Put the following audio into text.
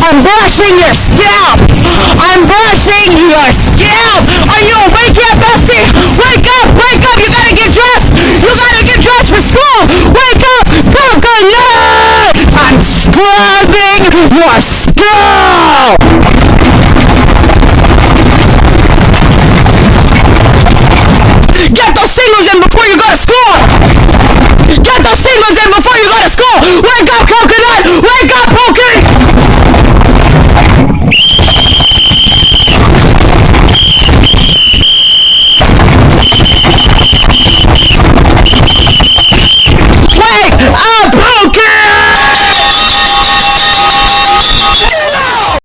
I'm brushing your scalp. I'm brushing your scalp. Are you awake yet, Bestie? Wake up, wake up. You gotta get dressed. You gotta get dressed for school. Wake up. Good night. I'm scrubbing your scalp. Get those singles in before you go to school. Get those singles in before you go